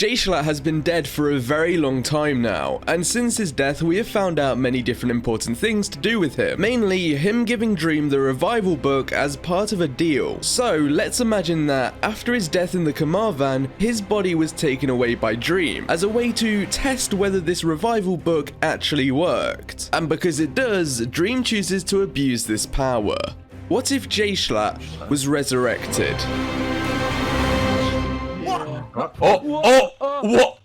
Jschlatt has been dead for a very long time now, and since his death we have found out many different important things to do with him, mainly him giving Dream the revival book as part of a deal. So let's imagine that after his death in the Camarvan, his body was taken away by Dream as a way to test whether this revival book actually worked. And because it does, Dream chooses to abuse this power. What if Jschlatt was resurrected? What?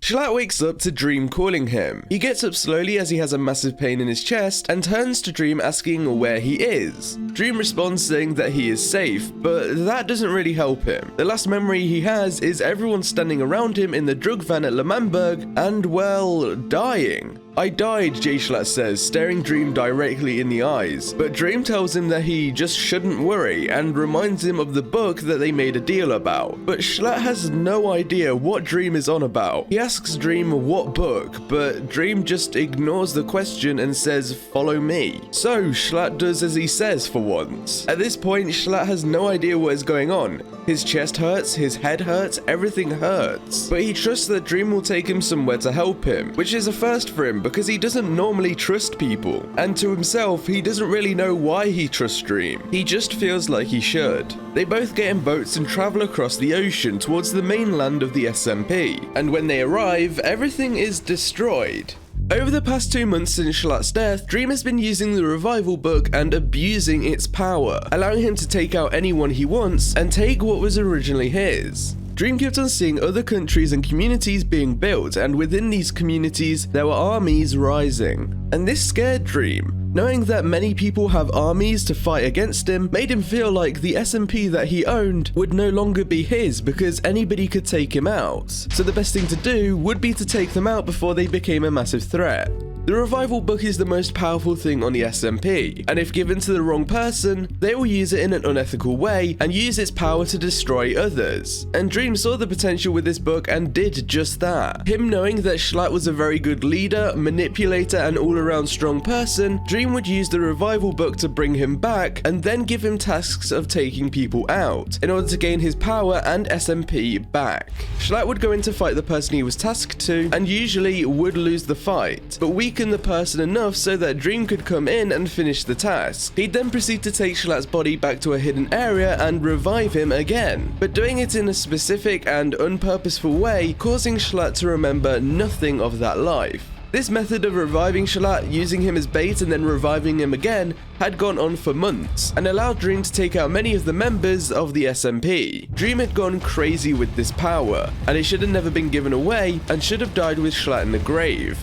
Jschlatt wakes up to Dream calling him. He gets up slowly as he has a massive pain in his chest and turns to Dream asking where he is. Dream responds saying that he is safe, but that doesn't really help him. The last memory he has is everyone standing around him in the drug van at L'Manberg and, well, dying. I died, Jschlatt says, staring Dream directly in the eyes, but Dream tells him that he just shouldn't worry and reminds him of the book that they made a deal about. But Jschlatt has no idea what Dream is on about. He asks Dream what book, but Dream just ignores the question and says, "Follow me." So Jschlatt does as he says for once. At this point, Jschlatt has no idea what is going on. His chest hurts, his head hurts, everything hurts. But he trusts that Dream will take him somewhere to help him, which is a first for him because he doesn't normally trust people. And to himself, he doesn't really know why he trusts Dream. He just feels like he should. They both get in boats and travel across the ocean towards the mainland of the SMP. And when they arrive, everything is destroyed. Over the past 2 months since Jschlatt's death, Dream has been using the revival book and abusing its power, allowing him to take out anyone he wants and take what was originally his. Dream kept on seeing other countries and communities being built, and within these communities there were armies rising. And this scared Dream. Knowing that many people have armies to fight against him made him feel like the SMP that he owned would no longer be his because anybody could take him out. So the best thing to do would be to take them out before they became a massive threat. The revival book is the most powerful thing on the SMP, and if given to the wrong person, they will use it in an unethical way and use its power to destroy others. And Dream saw the potential with this book and did just that. Him knowing that Jschlatt was a very good leader, manipulator, and all-around strong person, Dream would use the revival book to bring him back and then give him tasks of taking people out in order to gain his power and SMP back. Jschlatt would go in to fight the person he was tasked to and usually would lose the fight, but weaken the person enough so that Dream could come in and finish the task. He'd then proceed to take Jschlatt's body back to a hidden area and revive him again, but doing it in a specific and unpurposeful way, causing Jschlatt to remember nothing of that life. This method of reviving Jschlatt, using him as bait and then reviving him again, had gone on for months, and allowed Dream to take out many of the members of the SMP. Dream had gone crazy with this power, and it should have never been given away, and should have died with Jschlatt in the grave.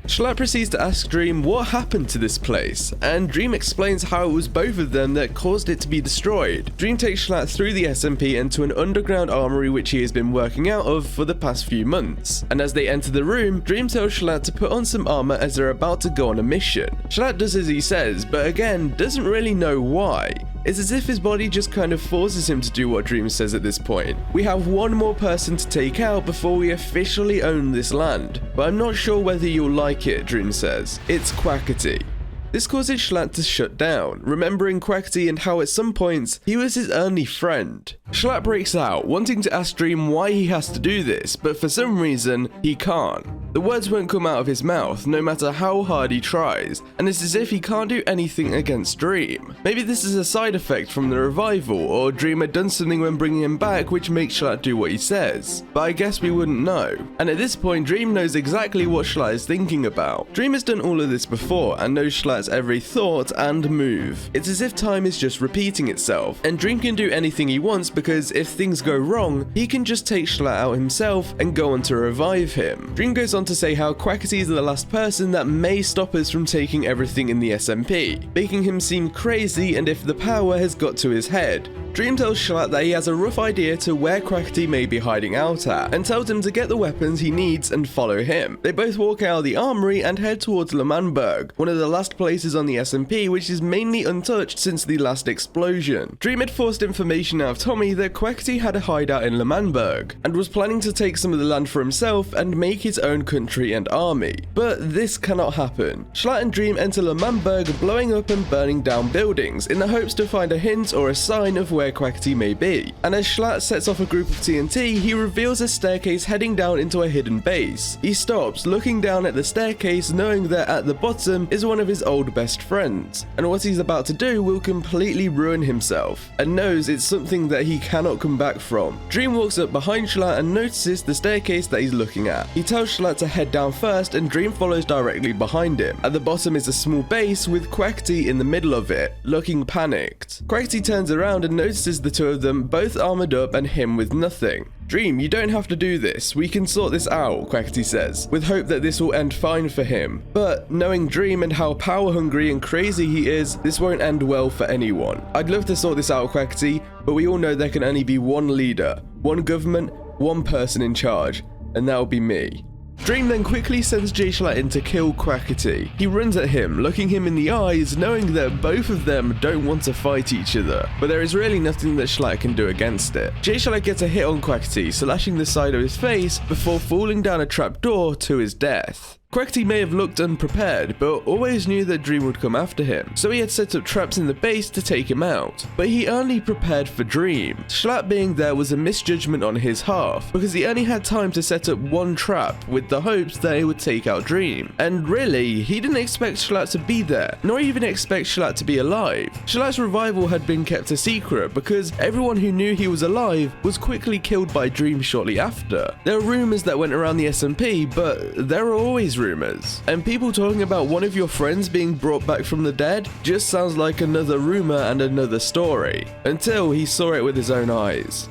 Jschlatt proceeds to ask Dream what happened to this place, and Dream explains how it was both of them that caused it to be destroyed. Dream takes Jschlatt through the SMP and to an underground armory which he has been working out of for the past few months, and as they enter the room, Dream tells Jschlatt to put on some armor as they're about to go on a mission. Jschlatt does as he says, but again, doesn't really know why. It's as if his body just kind of forces him to do what Dream says at this point. We have one more person to take out before we officially own this land, but I'm not sure whether you'll like it, Dream says. It's Quackity. This causes Jschlatt to shut down, remembering Quackity and how at some points he was his only friend. Jschlatt breaks out, wanting to ask Dream why he has to do this, but for some reason, he can't. The words won't come out of his mouth, no matter how hard he tries, and it's as if he can't do anything against Dream. Maybe this is a side effect from the revival, or Dream had done something when bringing him back which makes Jschlatt do what he says, but I guess we wouldn't know. And at this point, Dream knows exactly what Jschlatt is thinking about. Dream has done all of this before, and knows Jschlatt's every thought and move. It's as if time is just repeating itself, and Dream can do anything he wants because if things go wrong, he can just take Jschlatt out himself and go on to revive him. Dream goes on on to say how Quackity is the last person that may stop us from taking everything in the SMP, making him seem crazy and if the power has got to his head. Dream tells Jschlatt that he has a rough idea to where Quackity may be hiding out at, and tells him to get the weapons he needs and follow him. They both walk out of the armory and head towards L'Manberg, one of the last places on the SMP which is mainly untouched since the last explosion. Dream had forced information out of Tommy that Quackity had a hideout in L'Manberg, and was planning to take some of the land for himself and make his own country and army. But this cannot happen. Jschlatt and Dream enter L'Manberg, blowing up and burning down buildings in the hopes to find a hint or a sign of where Quackity may be. And as Jschlatt sets off a group of TNT, he reveals a staircase heading down into a hidden base. He stops, looking down at the staircase, knowing that at the bottom is one of his old best friends, and what he's about to do will completely ruin himself, and knows it's something that he cannot come back from. Dream walks up behind Jschlatt and notices the staircase that he's looking at. He tells Jschlatt to head down first, and Dream follows directly behind him. At the bottom is a small base with Quackity in the middle of it, looking panicked. Quackity turns around and notices the two of them both armored up and him with nothing. Dream, you don't have to do this, we can sort this out, Quackity says, with hope that this will end fine for him. But knowing Dream and how power hungry and crazy he is, this won't end well for anyone. I'd love to sort this out, Quackity, but we all know there can only be one leader, one government, one person in charge, and that'll be me. Dream then quickly sends Jschlatt in to kill Quackity. He runs at him, looking him in the eyes, knowing that both of them don't want to fight each other, but there is really nothing that Jschlatt can do against it. Jschlatt gets a hit on Quackity, slashing the side of his face before falling down a trapdoor to his death. Quackity may have looked unprepared, but always knew that Dream would come after him, so he had set up traps in the base to take him out. But he only prepared for Dream. Jschlatt being there was a misjudgment on his half, because he only had time to set up one trap with the hopes that he would take out Dream. And really, he didn't expect Jschlatt to be there, nor even expect Jschlatt to be alive. Jschlatt's revival had been kept a secret because everyone who knew he was alive was quickly killed by Dream shortly after. There are rumors that went around the SMP, but there are always rumors, and people talking about one of your friends being brought back from the dead just sounds like another rumor and another story, until he saw it with his own eyes.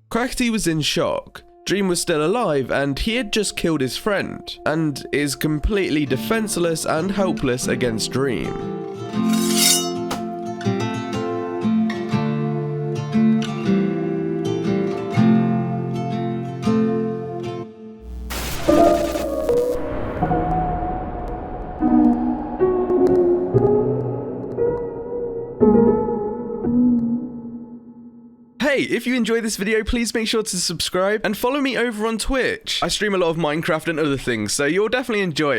Quackity was in shock. Dream was still alive and he had just killed his friend, and is completely defenseless and helpless against Dream. Hey, if you enjoyed this video, please make sure to subscribe and follow me over on Twitch. I stream a lot of Minecraft and other things, so you'll definitely enjoy it.